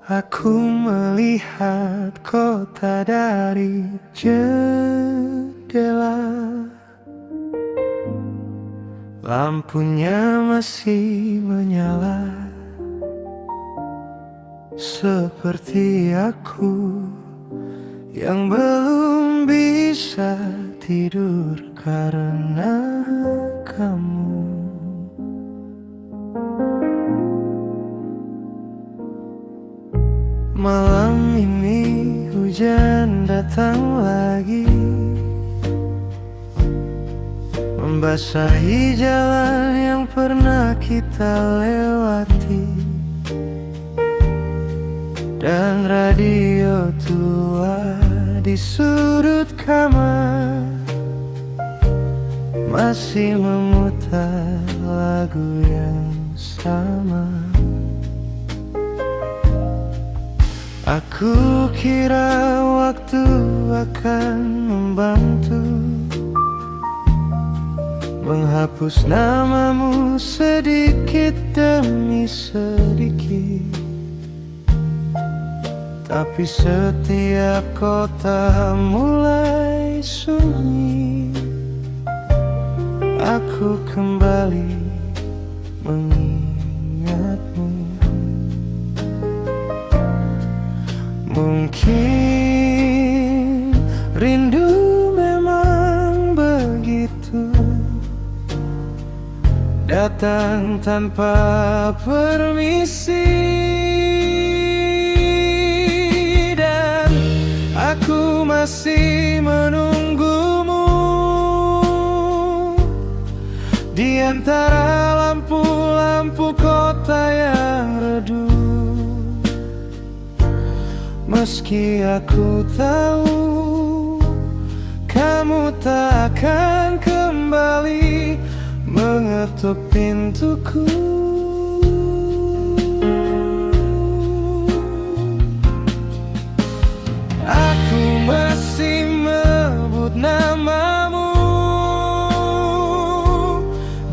Aku melihat kota dari jendela. Lampunya masih menyala, seperti aku yang belum bisa tidur karena kamu. Malam ini hujan datang lagi, membasahi jalan yang pernah kita lewati. Dan radio tua di sudut kamar masih memutar lagu yang sama. Aku kira waktu akan membantu menghapus namamu sedikit demi sedikit. Tapi setiap kota mulai sunyi, aku kembali mengingatmu. Mungkin rindu memang begitu, datang tanpa permisi. Dan aku masih menunggumu di antara lampu-lampu kota yang redup. Meski aku tahu kamu tak akan kembali mengetuk pintuku. Aku masih menyebut namamu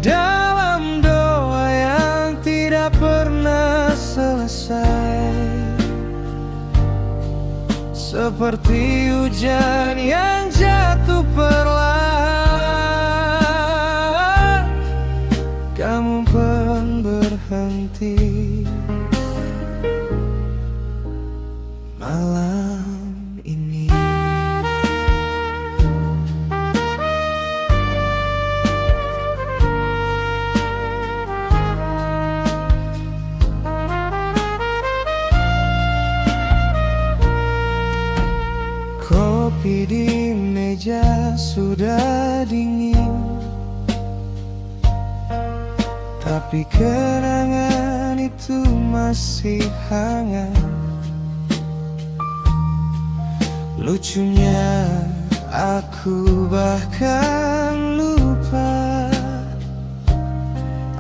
dalam doa yang tidak pernah selesai. Seperti hujan yang jatuh perlahan, kamu pun berhenti malam ini. Kopi di meja sudah dingin, tapi kenangan itu masih hangat. Lucunya aku bahkan lupa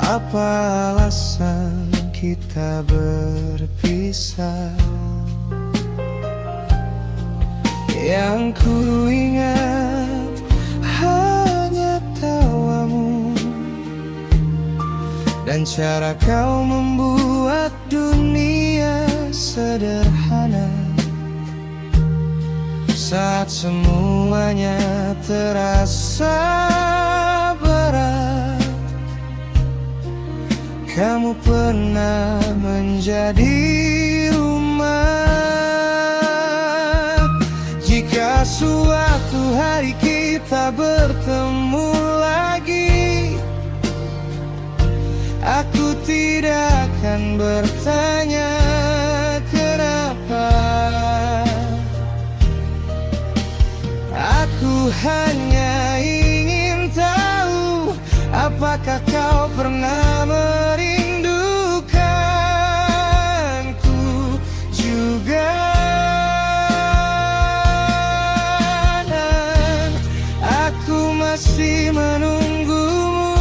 apa alasan kita berpisah. Yang ku ingat hanya tawamu dan cara kau membuat dunia sederhana saat semuanya terasa berat. Kamu pernah menjadi rumah. Jika suatu hari kita bertemu lagi, aku tidak akan bertanya kenapa. Aku hanya ingin tahu, apakah kau pernah merindukanku juga. Masih menunggumu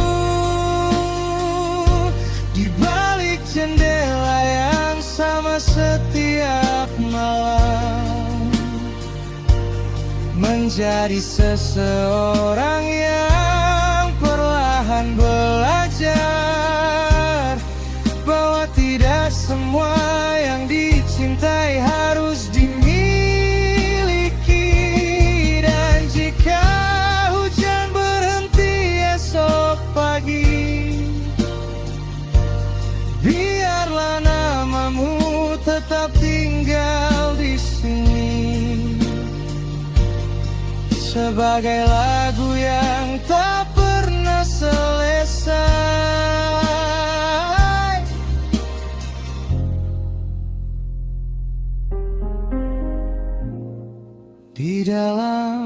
di balik jendela yang sama setiap malam. Menjadi seseorang yang perlahan belajar bahwa tidak semua yang dicintai tetap tinggal di sini sebagai lagu yang tak pernah selesai. Di dalam